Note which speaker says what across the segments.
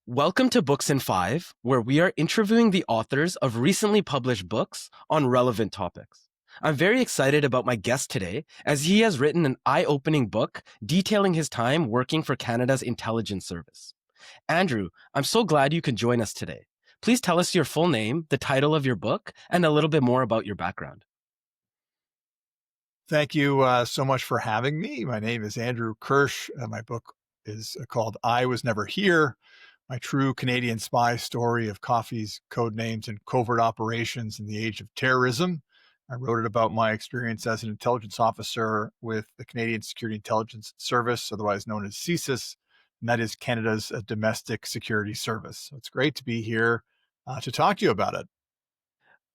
Speaker 1: Welcome to Books in Five, where we are interviewing the authors of recently published books on relevant topics. I'm very excited about my guest today, as he has written an eye-opening book detailing his time working for Canada's intelligence service. Andrew, I'm so glad you can join us today. Please tell us your full name, the title of your book, and a little bit more about your background.
Speaker 2: Thank you so much for having me. My name is Andrew Kirsch. My book is called I Was Never Here, My True Canadian Spy Story of Coffee's Code Names and Covert Operations in the Age of Terrorism. I wrote it about my experience as an intelligence officer with the Canadian Security Intelligence Service, otherwise known as CSIS, and that is Canada's domestic security service. So it's great to be here to talk to you about it.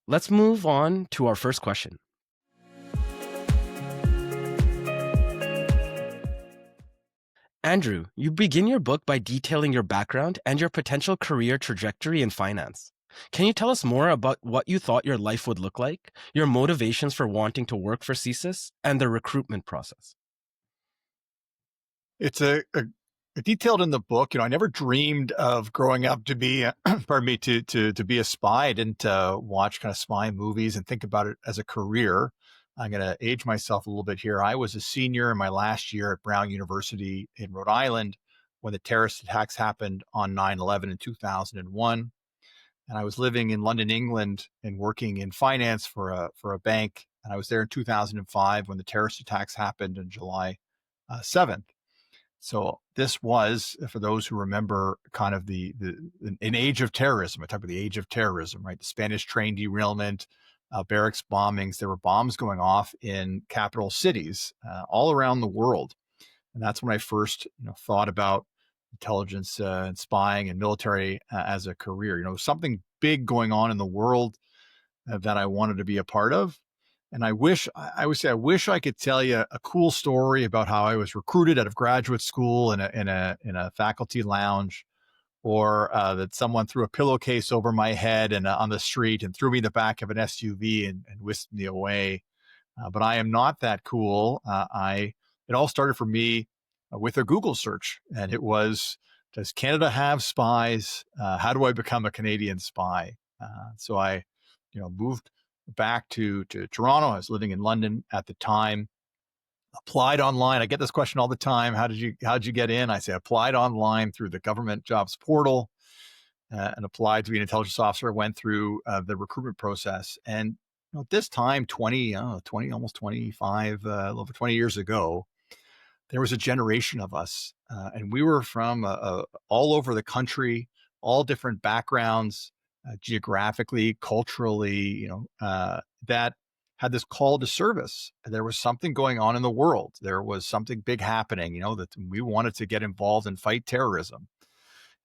Speaker 1: Let's move on to our first question. Andrew, you begin your book by detailing your background and your potential career trajectory in finance. Can you tell us more about what you thought your life would look like, your motivations for wanting to work for CSIS, and the recruitment process?
Speaker 2: It's a detailed in the book. I never dreamed of growing up to be, pardon me, to be a spy. I didn't watch kind of spy movies and think about it as a career. I'm going to age myself a little bit here. I was a senior in my last year at Brown University in Rhode Island when the terrorist attacks happened on 9/11 in 2001. And I was living in London, England, and working in finance for a bank. And I was there in 2005 when the terrorist attacks happened on July 7th. So this was, for those who remember, kind of an age of terrorism. I talk about the age of terrorism, right? The Spanish train derailment, barracks bombings. There were bombs going off in capital cities all around the world, and that's when I first, thought about intelligence and spying and military as a career. Something big going on in the world that I wanted to be a part of. And I would say, I wish I could tell you a cool story about how I was recruited out of graduate school in a faculty lounge, or that someone threw a pillowcase over my head and on the street and threw me in the back of an SUV and whisked me away. But I am not that cool. It all started for me with a Google search, and it was, does Canada have spies? How do I become a Canadian spy? So I, moved back to Toronto. I was living in London at the time. Applied online. I get this question all the time. How'd you get in? I say applied online through the government jobs portal and applied to be an intelligence officer. Went through the recruitment process, and at this time, 20, almost 25, a little over 20 years ago, there was a generation of us, and we were from all over the country, all different backgrounds, geographically, culturally, that had this call to service. There was something going on in the world. There was something big happening, that we wanted to get involved and fight terrorism.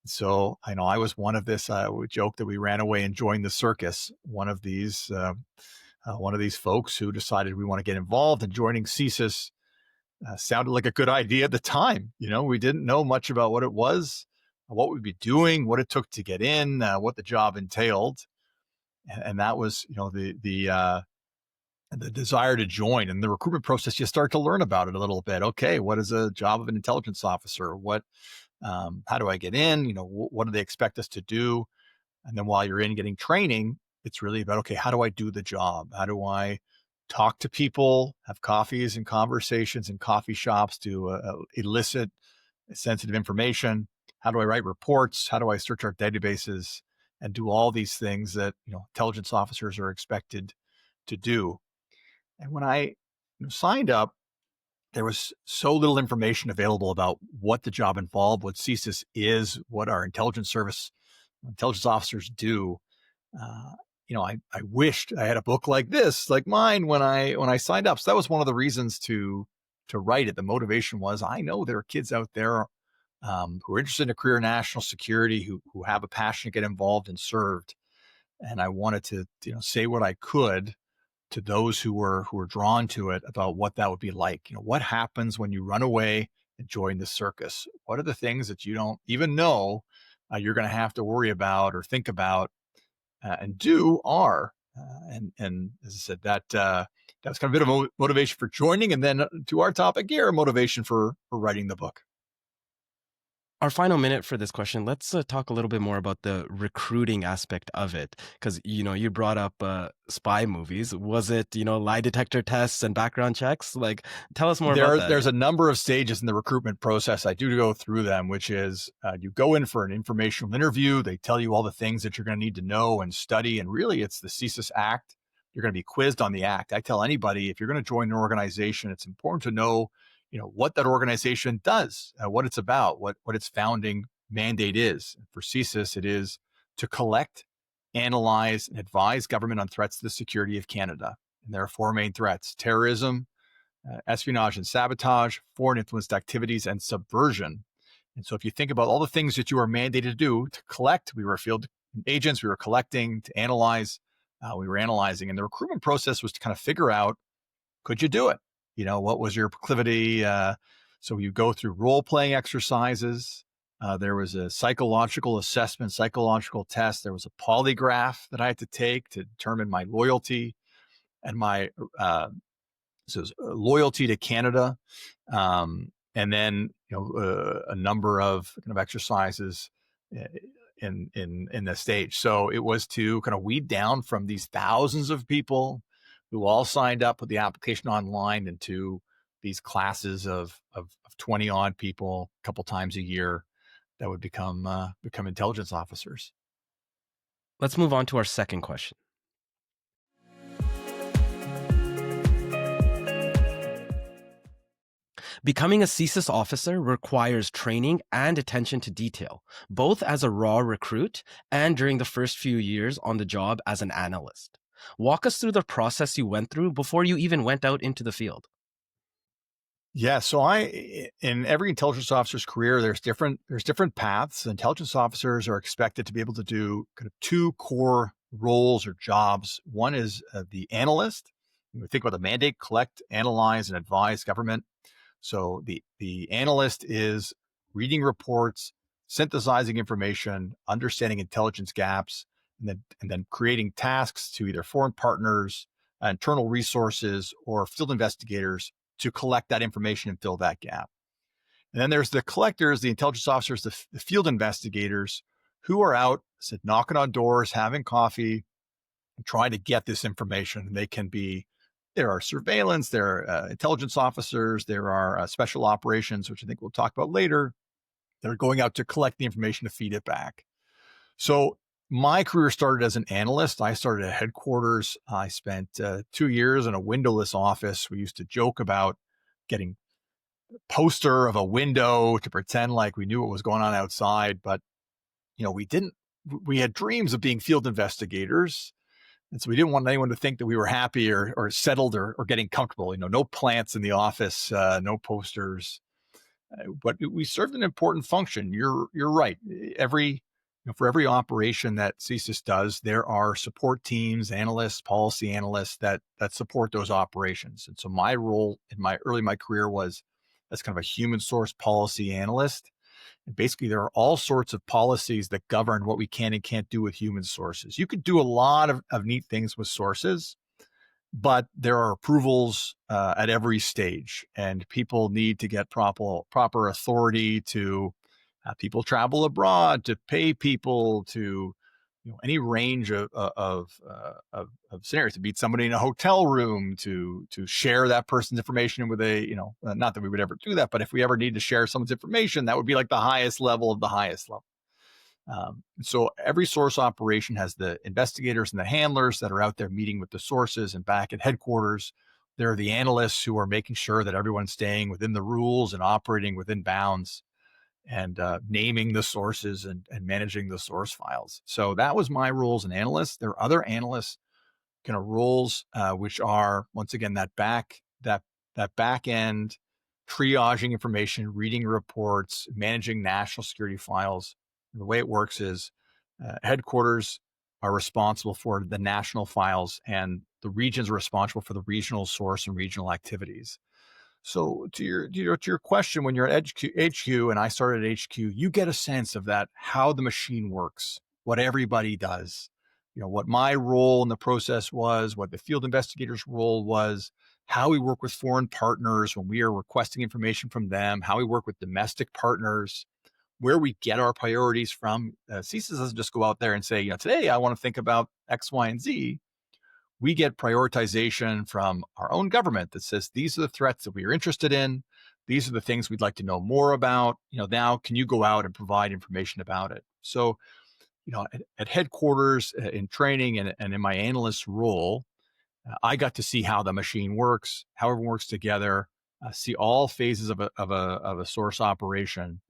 Speaker 2: So I know I was one of this. We joke that we ran away and joined the circus. One of these folks who decided we want to get involved, and joining CSIS sounded like a good idea at the time. We didn't know much about what it was, what we'd be doing, what it took to get in, what the job entailed, and that was, the desire to join. And the recruitment process, you start to learn about it a little bit. Okay, what is a job of an intelligence officer? How do I get in? What do they expect us to do? And then while you're in getting training, it's really about, okay, how do I do the job? How do I talk to people, have coffees and conversations in coffee shops to elicit sensitive information? How do I write reports? How do I search our databases and do all these things that, intelligence officers are expected to do? And when I signed up, there was so little information available about what the job involved, what CSIS is, what our intelligence officers do. I wished I had a book like this, like mine, when I signed up. So that was one of the reasons to write it. The motivation was, I know there are kids out there who are interested in a career in national security, who have a passion to get involved and served, and I wanted to say what I could to those who were drawn to it about what that would be like. What happens when you run away and join the circus? What are the things that you don't even know you're going to have to worry about or think about and do are? And as I said, that was kind of a bit of a motivation for joining. And then to our topic here, motivation for writing the book.
Speaker 1: Our final minute for this question, let's talk a little bit more about the recruiting aspect of it. Because, you brought up spy movies. Was it, lie detector tests and background checks? Like, tell us more about that.
Speaker 2: There's a number of stages in the recruitment process. I do go through them, which is you go in for an informational interview. They tell you all the things that you're going to need to know and study. And really, it's the CSIS Act. You're going to be quizzed on the Act. I tell anybody, if you're going to join an organization, it's important to know, what that organization does, what it's about, what its founding mandate is. For CSIS, it is to collect, analyze, and advise government on threats to the security of Canada. And there are four main threats: terrorism, espionage and sabotage, foreign influenced activities, and subversion. And so if you think about all the things that you are mandated to do, to collect, we were field agents, we were collecting, to analyze, we were analyzing. And the recruitment process was to kind of figure out, could you do it? What was your proclivity? So you go through role-playing exercises. There was a psychological assessment, psychological test. There was a polygraph that I had to take to determine my loyalty and my loyalty to Canada, and then a number of kind of exercises in the stage. So it was to kind of weed down from these thousands of people who all signed up with the application online into these classes of 20 odd people a couple times a year that would become intelligence officers.
Speaker 1: Let's move on to our second question. Becoming a CSIS officer requires training and attention to detail, both as a raw recruit and during the first few years on the job as an analyst. Walk us through the process you went through before you even went out into the field.
Speaker 2: Yeah, so in every intelligence officer's career, there's different paths. Intelligence officers are expected to be able to do kind of two core roles or jobs. One is the analyst. We think about the mandate: collect, analyze, and advise government. So the analyst is reading reports, synthesizing information, understanding intelligence gaps, and then creating tasks to either foreign partners, internal resources, or field investigators to collect that information and fill that gap. And then there's the collectors, the intelligence officers, the field investigators, who are out, knocking on doors, having coffee, and trying to get this information. There are surveillance, there are intelligence officers, there are special operations, which I think we'll talk about later. They're going out to collect the information to feed it back. So my career started as an analyst. I started at headquarters. I spent 2 years in a windowless office. We used to joke about getting a poster of a window to pretend like we knew what was going on outside. But, we didn't. We had dreams of being field investigators. And so we didn't want anyone to think that we were happy or settled or getting comfortable. No plants in the office, no posters. But we served an important function. You're right. For every operation that CSIS does, there are support teams, analysts, policy analysts that support those operations. And so my role in my career was as kind of a human source policy analyst. And basically, there are all sorts of policies that govern what we can and can't do with human sources. You could do a lot of neat things with sources, but there are approvals at every stage, and people need to get proper authority to have people travel abroad, to pay people, to any range of scenarios, to meet somebody in a hotel room, to share that person's information with not that we would ever do that, but if we ever need to share someone's information, that would be like the highest level of the highest level. So every source operation has the investigators and the handlers that are out there meeting with the sources, and back at headquarters, there are the analysts who are making sure that everyone's staying within the rules and operating within bounds, and naming the sources and managing the source files. So that was my role as an analyst. There are other analysts kind of roles, which are, once again, that back end, triaging information, reading reports, managing national security files. And the way it works is headquarters are responsible for the national files, and the regions are responsible for the regional source and regional activities. So to your question, when you're at HQ and I started at HQ, you get a sense of that, how the machine works, what everybody does, what my role in the process was, what the field investigator's role was, how we work with foreign partners when we are requesting information from them, how we work with domestic partners, where we get our priorities from. CSIS doesn't just go out there and say, today I want to think about X, Y, and Z. We get prioritization from our own government that says these are the threats that we are interested in. These are the things we'd like to know more about. Now can you go out and provide information about it? So, at headquarters, in training, and in my analyst role, I got to see how the machine works, how everyone works together, see all phases of a source operation.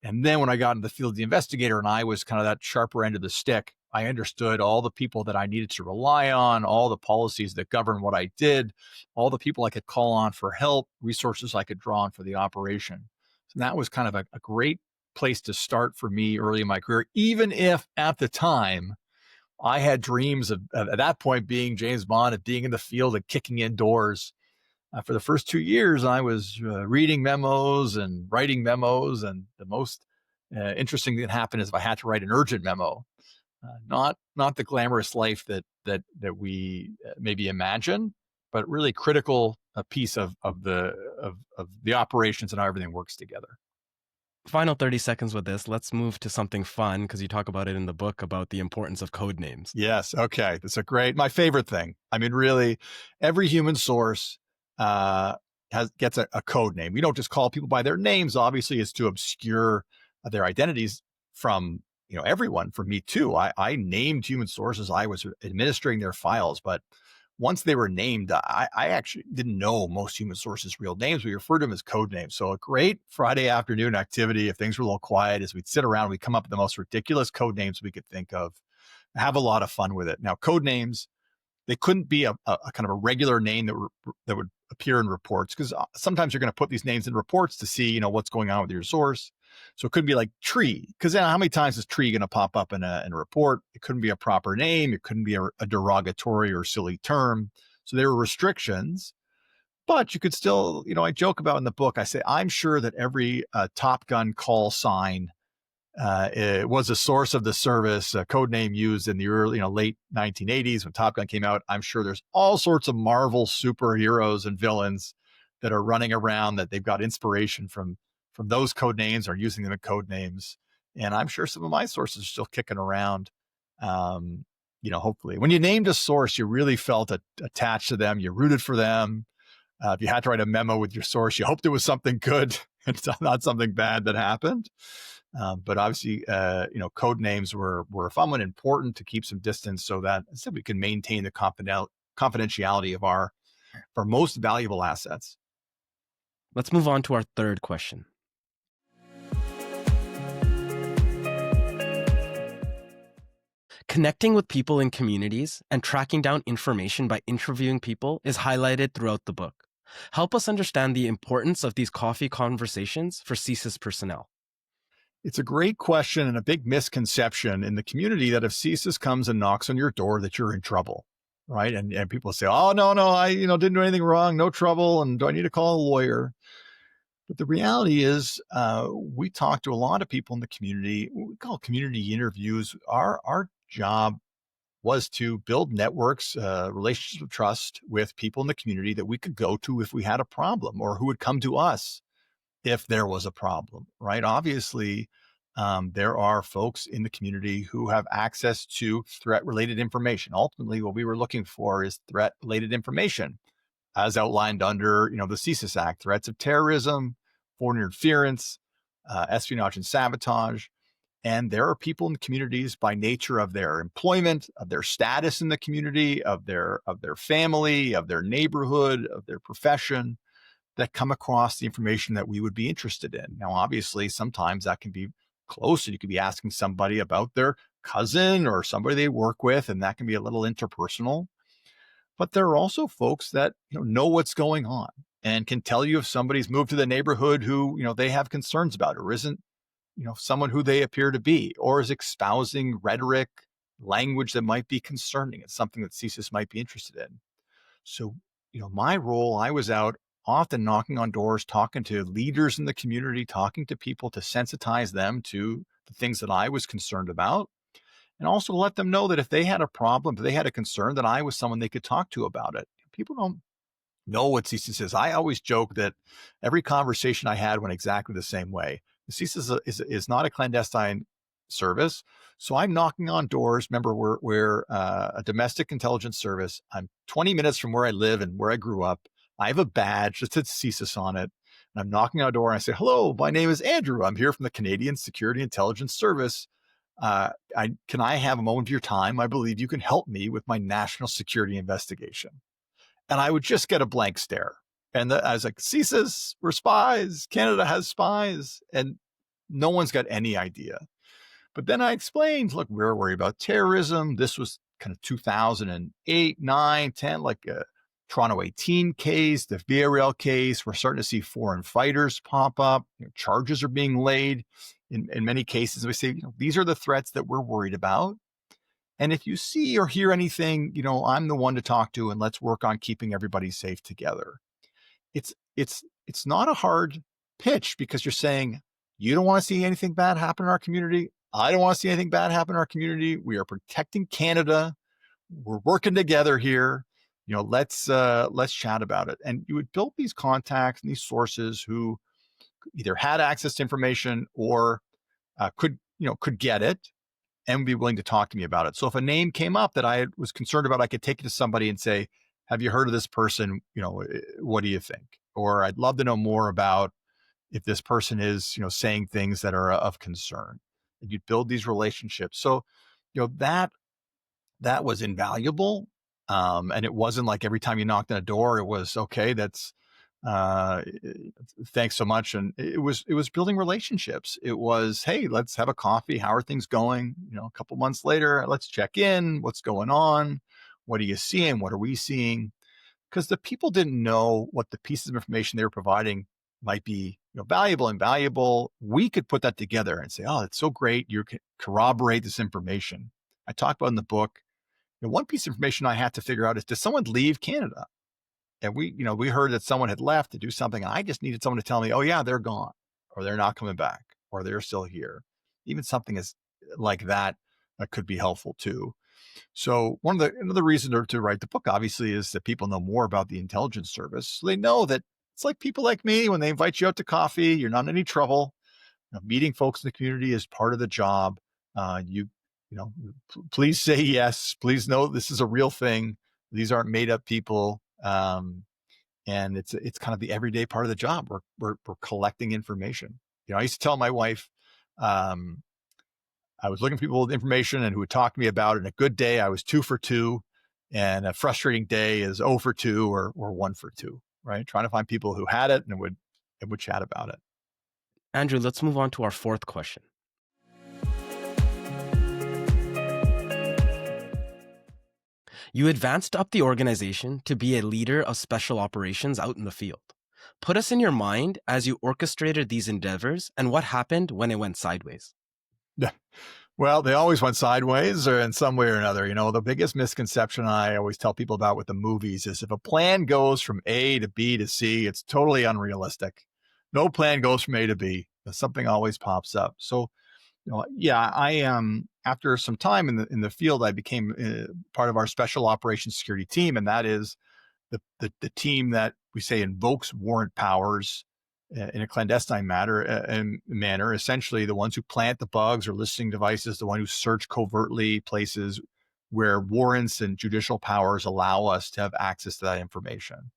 Speaker 2: And then when I got into the field of the investigator and I was kind of that sharper end of the stick, I understood all the people that I needed to rely on, all the policies that govern what I did, all the people I could call on for help, resources I could draw on for the operation. So that was kind of a great place to start for me early in my career, even if at the time I had dreams of at that point being James Bond, of being in the field and kicking in doors. For the first 2 years, I was reading memos and writing memos, and the most interesting thing that happened is if I had to write an urgent memo, not the glamorous life that we maybe imagine, but really critical a piece of the operations and how everything works together.
Speaker 1: Final 30 seconds with this. Let's move to something fun because you talk about it in the book about the importance of code names.
Speaker 2: Yes. Okay. That's my favorite thing. I mean, really, every human source gets a code name. We don't just call people by their names. Obviously, it's to obscure their identities from everyone. For me too, I named human sources. I was administering their files, but once they were named, I actually didn't know most human sources' real names. We referred to them as code names. So a great Friday afternoon activity, if things were a little quiet, is we'd sit around, we'd come up with the most ridiculous code names we could think of, have a lot of fun with it. Now, code names, they couldn't be a kind of a regular name that would appear in reports, because sometimes you're going to put these names in reports to see what's going on with your source. So it could be like tree, because how many times is tree going to pop up in a report? It couldn't be a proper name. It couldn't be a derogatory or silly term. So there were restrictions, but you could still, I joke about in the book, I say, I'm sure that every Top Gun call sign it was a source of the service, a code name used in the early, late 1980s when Top Gun came out. I'm sure there's all sorts of Marvel superheroes and villains that are running around that they've got inspiration from those code names or using them in code names. And I'm sure some of my sources are still kicking around. Hopefully, when you named a source, you really felt attached to them. You rooted for them. If you had to write a memo with your source, you hoped it was something good and not something bad that happened. But obviously, code names were fun and important to keep some distance so that we can maintain the confidentiality of our most valuable assets.
Speaker 1: Let's move on to our third question. Connecting with people in communities and tracking down information by interviewing people is highlighted throughout the book. Help us understand the importance of these coffee conversations for CSIS personnel.
Speaker 2: It's a great question and a big misconception in the community that if CSIS comes and knocks on your door, that you're in trouble, right? And people say, oh, no, I didn't do anything wrong, no trouble, and do I need to call a lawyer? But the reality is, we talk to a lot of people in the community. We call community interviews. Our job was to build networks, relationships of trust with people in the community that we could go to if we had a problem, or who would come to us if there was a problem, right? Obviously, there are folks in the community who have access to threat-related information. Ultimately, what we were looking for is threat-related information, as outlined under, the CSIS Act: threats of terrorism, foreign interference, espionage and sabotage. And there are people in the communities, by nature of their employment, of their status in the community, of their family, of their neighborhood, of their profession, that come across the information that we would be interested in. Now, obviously, sometimes that can be close, and you could be asking somebody about their cousin or somebody they work with, and that can be a little interpersonal. But there are also folks that know what's going on and can tell you if somebody's moved to the neighborhood who they have concerns about, or isn't someone who they appear to be, or is espousing rhetoric, language that might be concerning. It's something that CSIS might be interested in. So, my role, I was out often knocking on doors, talking to leaders in the community, talking to people to sensitize them to the things that I was concerned about, and also to let them know that if they had a problem, if they had a concern, that I was someone they could talk to about it. People don't know what CSIS is. I always joke that every conversation I had went exactly the same way. The CSIS is not a clandestine service. So I'm knocking on doors. Remember, we're a domestic intelligence service. I'm 20 minutes from where I live and where I grew up. I have a badge that says CSIS on it. And I'm knocking on a door and I say, hello, my name is Andrew. I'm here from the Canadian Security Intelligence Service. Can I have a moment of your time? I believe you can help me with my national security investigation. And I would just get a blank stare. And I was like, CSIS, we're spies. Canada has spies. And no one's got any idea. But then I explained, look, we're worried about terrorism. This was kind of 2008, 9, 10, like a Toronto 18 case, the Villarreal case. We're starting to see foreign fighters pop up. Charges are being laid in many cases. We say, these are the threats that we're worried about. And if you see or hear anything, I'm the one to talk to, and let's work on keeping everybody safe together. It's not a hard pitch, because you're saying, you don't want to see anything bad happen in our community. I don't want to see anything bad happen in our community. We are protecting Canada. We're working together here. Let's chat about it. And you would build these contacts and these sources who either had access to information or could get it and be willing to talk to me about it. So if a name came up that I was concerned about, I could take it to somebody and say, have you heard of this person? What do you think? Or I'd love to know more about if this person is, saying things that are of concern. And you'd build these relationships. So, that was invaluable. And it wasn't like every time you knocked on a door, it was, okay, that's, thanks so much. And it was building relationships. It was, hey, let's have a coffee. How are things going? A couple months later, let's check in. What's going on? What are you seeing? What are we seeing? Because the people didn't know what the pieces of information they were providing might be, valuable and valuable. We could put that together and say, oh, it's so great. You can corroborate this information. I talk about in the book, one piece of information I had to figure out is, does someone leave Canada? And we heard that someone had left to do something. I just needed someone to tell me, oh yeah, they're gone, or they're not coming back, or they're still here. Even something as like that could be helpful too. So another reason to write the book, obviously, is that people know more about the intelligence service. So they know that it's like people like me, when they invite you out to coffee, you're not in any trouble. Meeting folks in the community is part of the job. Please say yes. Please know this is a real thing. These aren't made up people. And it's kind of the everyday part of the job. We're collecting information. I used to tell my wife, I was looking for people with information and who would talk to me about it. And a good day, I was 2 for 2, and a frustrating day is 0 for 2 or 1 for 2. Right? Trying to find people who had it and would chat about it.
Speaker 1: Andrew, let's move on to our fourth question. You advanced up the organization to be a leader of special operations out in the field. Put us in your mind as you orchestrated these endeavors and what happened when it went sideways.
Speaker 2: Well, they always went sideways or in some way or another. The biggest misconception I always tell people about with the movies is if a plan goes from A to B to C, it's totally unrealistic. No plan goes from A to B. Something always pops up. So, I am, after some time in the field, I became part of our special operations security team. And that is the team that we say invokes warrant powers in a clandestine manner, essentially the ones who plant the bugs or listening devices, the one who search covertly places where warrants and judicial powers allow us to have access to that information.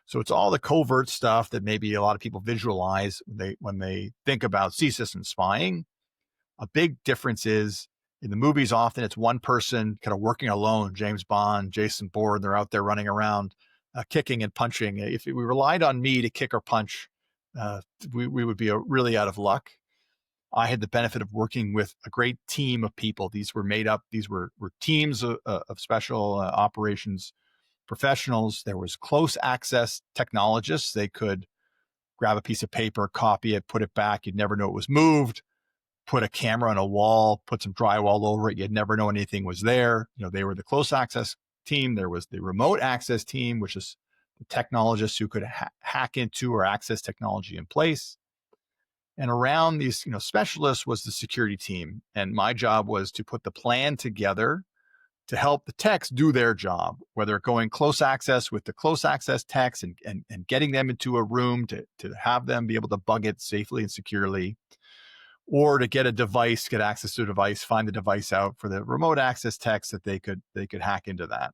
Speaker 2: So it's all the covert stuff that maybe a lot of people visualize when they think about CSIS and spying. A big difference is in the movies, often it's one person kind of working alone, James Bond, Jason Bourne, they're out there running around, kicking and punching. If we relied on me to kick or punch, we would be really out of luck. I had the benefit of working with a great team of people. These were teams of special operations professionals. There was close access technologists. They could grab a piece of paper, copy it, put it back. You'd never know it was moved. Put a camera on a wall, put some drywall over it. You'd never know anything was there. They were the close access team. There was the remote access team, which is the technologists who could hack into or access technology in place. And around these, specialists was the security team. And my job was to put the plan together to help the techs do their job, whether going close access with the close access techs and getting them into a room to have them be able to bug it safely and securely, or to get a device, get access to a device, find the device out for the remote access techs that they could hack into that.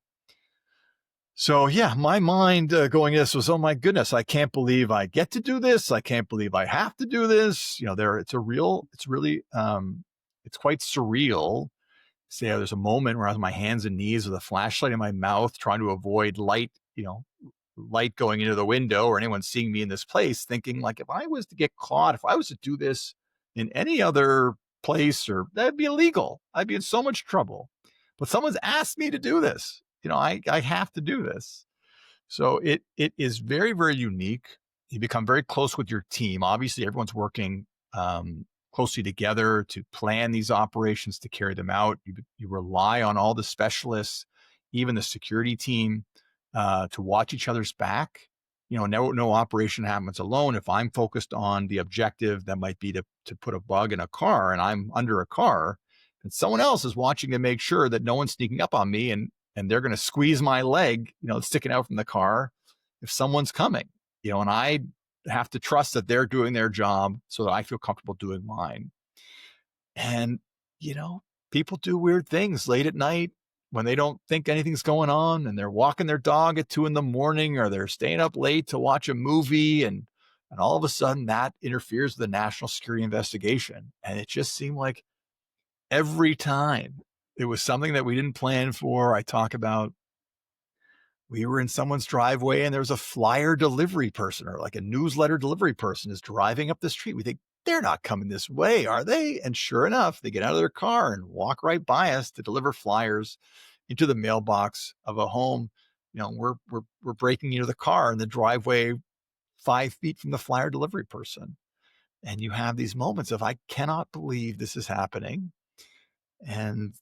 Speaker 2: So yeah, my mind going into this was, oh my goodness, I can't believe I get to do this. I can't believe I have to do this. It's really, it's quite surreal. Say there's a moment where I was on my hands and knees with a flashlight in my mouth, trying to avoid light going into the window or anyone seeing me in this place, thinking like, if I was to get caught, if I was to do this in any other place, or that'd be illegal. I'd be in so much trouble. But someone's asked me to do this. I have to do this. So it is very, very unique. You become very close with your team. Obviously, everyone's working closely together to plan these operations, to carry them out. You rely on all the specialists, even the security team, to watch each other's back. No operation happens alone. If I'm focused on the objective, that might be to put a bug in a car, and I'm under a car, and someone else is watching to make sure that no one's sneaking up on me, and they're going to squeeze my leg, sticking out from the car if someone's coming, and I have to trust that they're doing their job so that I feel comfortable doing mine. And, people do weird things late at night when they don't think anything's going on, and they're walking their dog at 2 a.m, or they're staying up late to watch a movie. And all of a sudden that interferes with the national security investigation. And it just seemed like every time it was something that we didn't plan for. I talk about, we were in someone's driveway and there was a flyer delivery person, or like a newsletter delivery person, is driving up the street. We think, they're not coming this way, are they? And sure enough, they get out of their car and walk right by us to deliver flyers into the mailbox of a home. We're breaking into the car in the driveway 5 feet from the flyer delivery person. And you have these moments of, I cannot believe this is happening. And,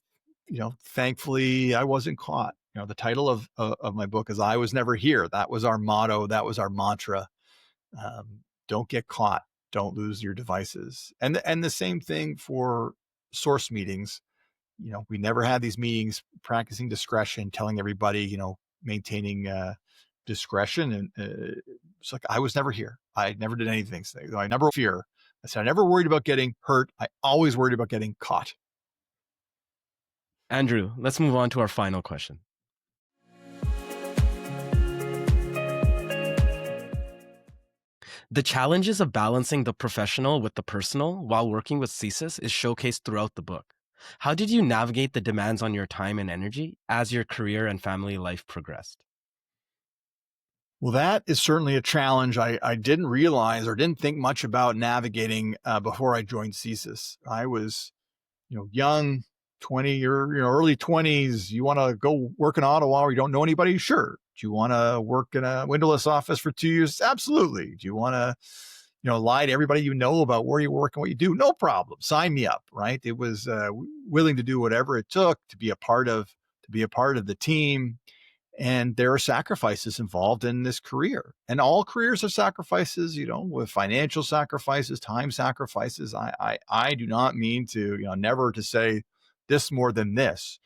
Speaker 2: thankfully I wasn't caught. The title of my book is I Was Never Here. That was our motto. That was our mantra. Don't get caught. Don't lose your devices. And the same thing for source meetings. We never had these meetings practicing discretion, telling everybody, maintaining discretion. And it's like, I was never here. I never did anything. I never fear. I said, I never worried about getting hurt. I always worried about getting caught.
Speaker 1: Andrew, let's move on to our final question. The challenges of balancing the professional with the personal while working with CSIS is showcased throughout the book. How did you navigate the demands on your time and energy as your career and family life progressed?
Speaker 2: Well, that is certainly a challenge I didn't realize or didn't think much about navigating before I joined CSIS. I was, young, 20 or early 20s. You want to go work in Ottawa where you don't know anybody? Sure. Do you want to work in a windowless office for 2 years? Absolutely. Do you want to, lie to everybody you know about where you work and what you do? No problem. Sign me up. Right. It was willing to do whatever it took to be a part of the team. And there are sacrifices involved in this career, and all careers are sacrifices, with financial sacrifices, time sacrifices. I do not mean to, never to say this more than this.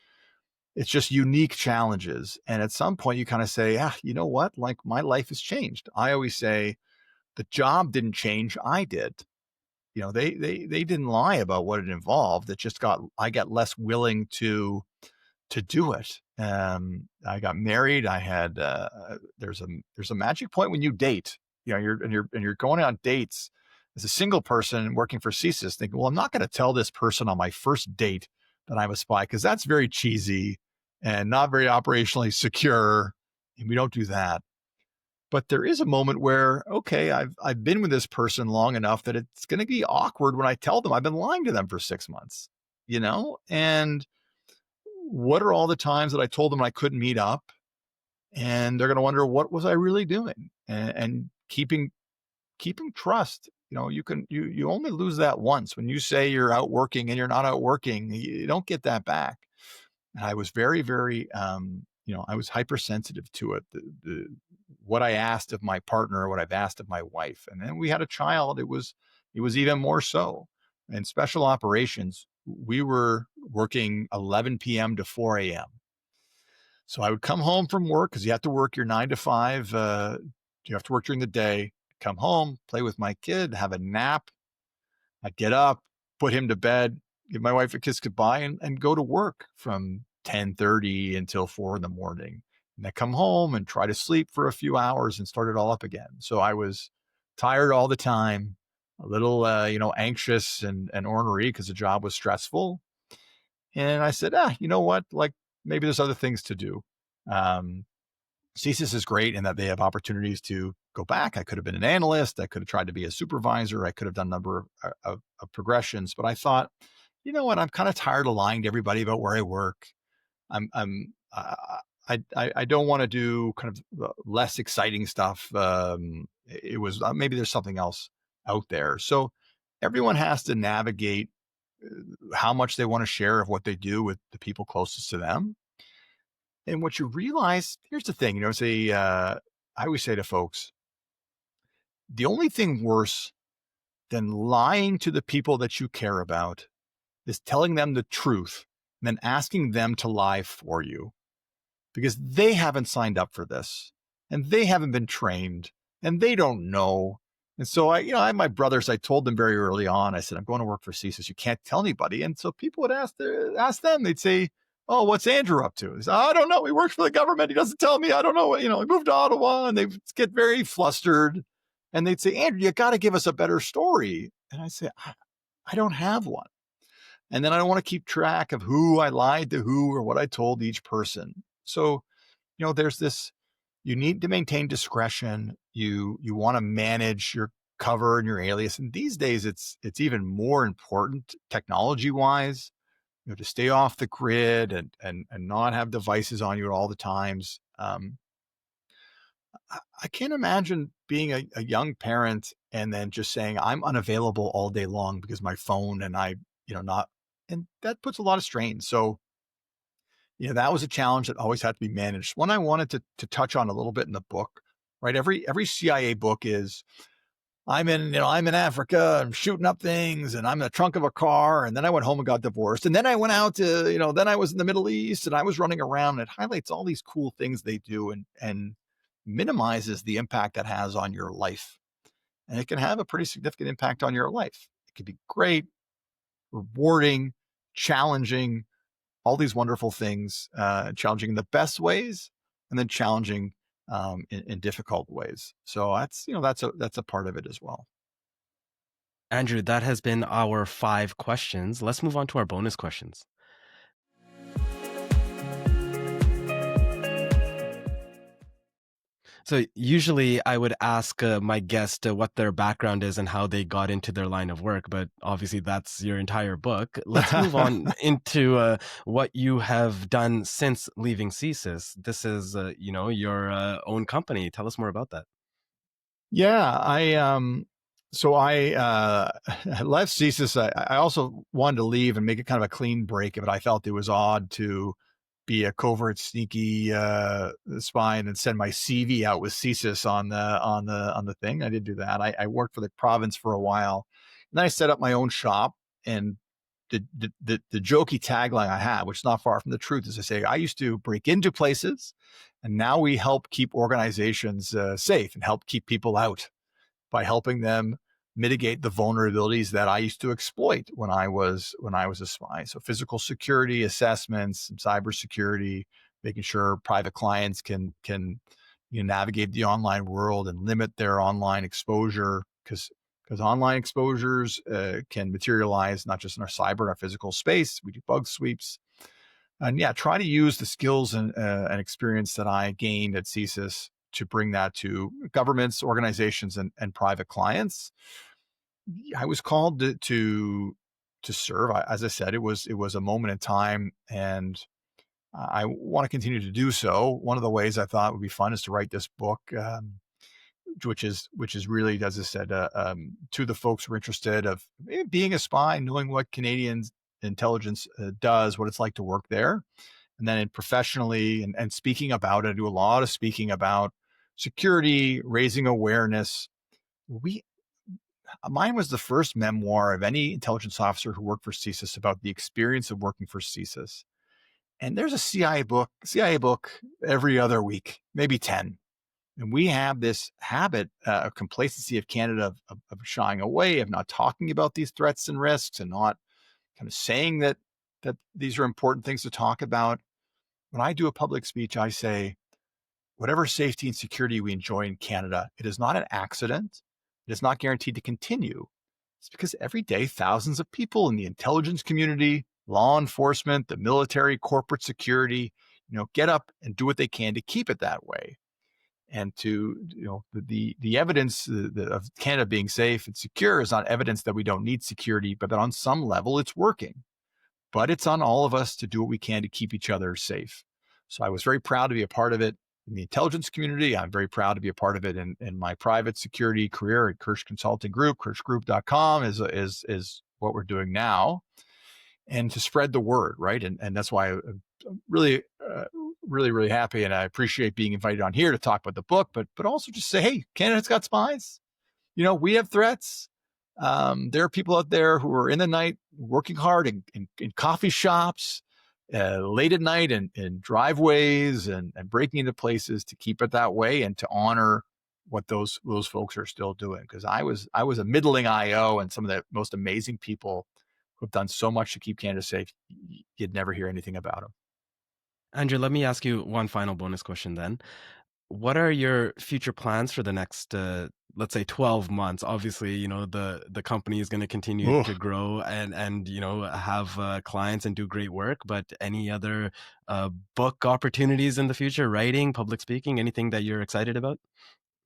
Speaker 2: It's just unique challenges. And at some point you kind of say, you know what? Like, my life has changed. I always say the job didn't change. I did. They didn't lie about what it involved. I got less willing to do it. I got married. I had, there's a magic point when you date, you're going on dates as a single person working for CSIS, thinking, well, I'm not going to tell this person on my first date that I'm a spy, because that's very cheesy and not very operationally secure. And we don't do that. But there is a moment where, okay, I've been with this person long enough that it's going to be awkward when I tell them I've been lying to them for 6 months, and what are all the times that I told them I couldn't meet up? And they're going to wonder, what was I really doing? And keeping trust. You only lose that once. When you say you're out working and you're not out working, you don't get that back. And I was very, very, I was hypersensitive to it. What I asked of my partner, what I've asked of my wife. And then we had a child. It was even more so. In special operations, we were working 11 p.m. to 4 a.m. So I would come home from work because you have to work your 9 to 5. You have to work during the day. Come home, play with my kid, have a nap. I'd get up, put him to bed, give my wife a kiss goodbye, and go to work from 10:30 until 4 in the morning. And I come home and try to sleep for a few hours and start it all up again. So I was tired all the time, a little, anxious and ornery because the job was stressful. And I said, you know what? Like maybe there's other things to do. Um, CSIS is great in that they have opportunities to go back. I could have been an analyst. I could have tried to be a supervisor. I could have done a number of progressions. But I thought, you know what? I'm kind of tired of lying to everybody about where I work. I'm I don't want to do kind of the less exciting stuff. It was maybe there's something else out there. So everyone has to navigate how much they want to share of what they do with the people closest to them. And what you realize, here's the thing, I always say to folks, the only thing worse than lying to the people that you care about is telling them the truth and then asking them to lie for you because they haven't signed up for this and they haven't been trained and they don't know. And so I have my brothers. I told them very early on. I said, I'm going to work for CSIS. You can't tell anybody. And so people would ask them. They'd say, "Oh, what's Andrew up to?" He said, "I don't know. He works for the government. He doesn't tell me. I don't know. He moved to Ottawa." And they get very flustered. And they'd say, "Andrew, you got to give us a better story." And I say, I don't have one. And then I don't want to keep track of who I lied to who or what I told each person. So there's this, you need to maintain discretion. You want to manage your cover and your alias. And these days it's even more important technology wise, to stay off the grid and not have devices on you at all the times. I can't imagine being a young parent and then just saying I'm unavailable all day long because my phone and not, and that puts a lot of strain. So that was a challenge that always had to be managed. One I wanted to touch on a little bit in the book, right? Every CIA book is I'm in Africa, I'm shooting up things, and I'm in the trunk of a car, and then I went home and got divorced, and then I went out to then I was in the Middle East, and I was running around. And it highlights all these cool things they do, and minimizes the impact that has on your life, and it can have a pretty significant impact on your life. It could be great, rewarding, challenging, all these wonderful things, challenging in the best ways, and then challenging in difficult ways. So that's a part of it as well.
Speaker 1: Andrew, that has been our 5 questions. Let's move on to our bonus questions. So usually I would ask my guest what their background is and how they got into their line of work, but obviously that's your entire book. Let's move on into what you have done since leaving CSIS. This is, your own company. Tell us more about that.
Speaker 2: Yeah, I left CSIS. I also wanted to leave and make it kind of a clean break of it. I felt it was odd to be a covert, sneaky spy and then send my CV out with CSIS on the thing. I did do that. I worked for the province for a while, and then I set up my own shop. And the jokey tagline I have, which is not far from the truth, is I say I used to break into places, and now we help keep organizations safe and help keep people out by helping them mitigate the vulnerabilities that I used to exploit when I was a spy. So physical security assessments, some cybersecurity, making sure private clients can navigate the online world and limit their online exposure, because online exposures can materialize not just in our cyber and our physical space. We do bug sweeps. And try to use the skills and experience that I gained at CSIS to bring that to governments, organizations, and private clients. I was called to serve. As I said, it was a moment in time, and I want to continue to do so. One of the ways I thought would be fun is to write this book, which is really, as I said, to the folks who are interested of being a spy, knowing what Canadian intelligence does, what it's like to work there, and then professionally and speaking about it. I do a lot of speaking about security, raising awareness. Mine was the first memoir of any intelligence officer who worked for CSIS about the experience of working for CSIS. And there's a CIA book every other week, maybe 10. And we have this habit of complacency of Canada of shying away, of not talking about these threats and risks, and not kind of saying that these are important things to talk about. When I do a public speech, I say, whatever safety and security we enjoy in Canada, it is not an accident. It is not guaranteed to continue. It's because every day, thousands of people in the intelligence community, law enforcement, the military, corporate security, get up and do what they can to keep it that way. And the evidence of Canada being safe and secure is not evidence that we don't need security, but that on some level it's working. But it's on all of us to do what we can to keep each other safe. So I was very proud to be a part of it in the intelligence community. I'm very proud to be a part of it in my private security career at Kirsch Consulting Group. KirschGroup.com is what we're doing now, and to spread the word, right? And that's why I'm really, really happy, and I appreciate being invited on here to talk about the book, but also just say, hey, Canada's got spies. We have threats. There are people out there who are in the night working hard in coffee shops, late at night in driveways and breaking into places to keep it that way and to honor what those folks are still doing. Because I was a middling IO, and some of the most amazing people who have done so much to keep Canada safe, you'd never hear anything about them.
Speaker 1: Andrew, let me ask you one final bonus question then. What are your future plans for the next, let's say, 12 months? Obviously, the company is going to continue to grow and have clients and do great work. But any other book opportunities in the future, writing, public speaking, anything that you're excited about?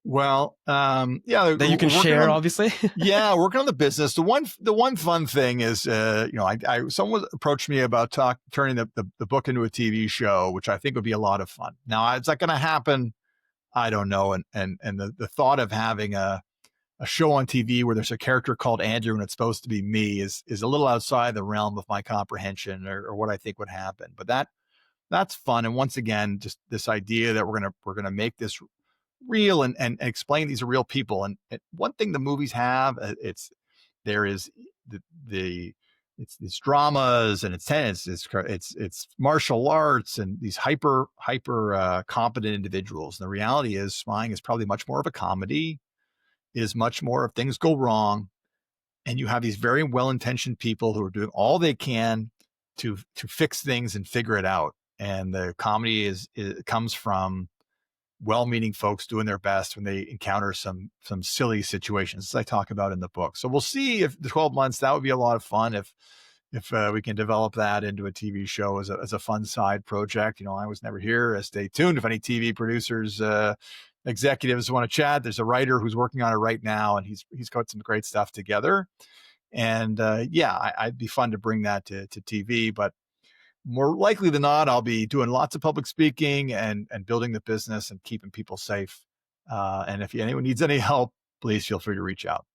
Speaker 2: Well, yeah,
Speaker 1: that you can share, obviously.
Speaker 2: Yeah, working on the business. The one fun thing is, someone approached me about turning the book into a TV show, which I think would be a lot of fun. Now, is that going to happen? I don't know. And the thought of having a show on TV where there's a character called Andrew and it's supposed to be me is a little outside the realm of my comprehension or what I think would happen. But that's fun. And once again, just this idea that we're gonna make this real and explain these are real people. And one thing the movies have, it's these dramas and it's martial arts and these hyper competent individuals. And the reality is spying is probably much more of a comedy, is much more of things go wrong. And you have these very well-intentioned people who are doing all they can to fix things and figure it out. And the comedy comes from well-meaning folks doing their best when they encounter some silly situations, as I talk about in the book. So we'll see if the 12 months, that would be a lot of fun if we can develop that into a TV show as a fun side project. I was never here. Stay tuned. If any TV producers, executives want to chat, there's a writer who's working on it right now, and he's got some great stuff together. And I'd be fun to bring that to TV, but more likely than not, I'll be doing lots of public speaking and building the business and keeping people safe. And if anyone needs any help, please feel free to reach out.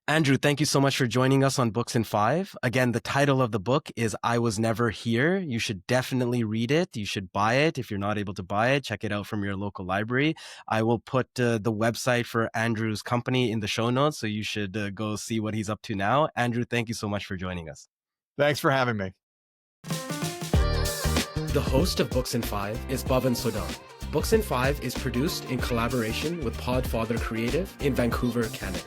Speaker 1: Andrew, thank you so much for joining us on Books in 5. Again, the title of the book is I Was Never Here. You should definitely read it. You should buy it. If you're not able to buy it, check it out from your local library. I will put the website for Andrew's company in the show notes, so you should go see what he's up to now. Andrew, thank you so much for joining us.
Speaker 2: Thanks for having me.
Speaker 1: The host of Books in 5 is Bhavan Sodhan. Books in 5 is produced in collaboration with Podfather Creative in Vancouver, Canada.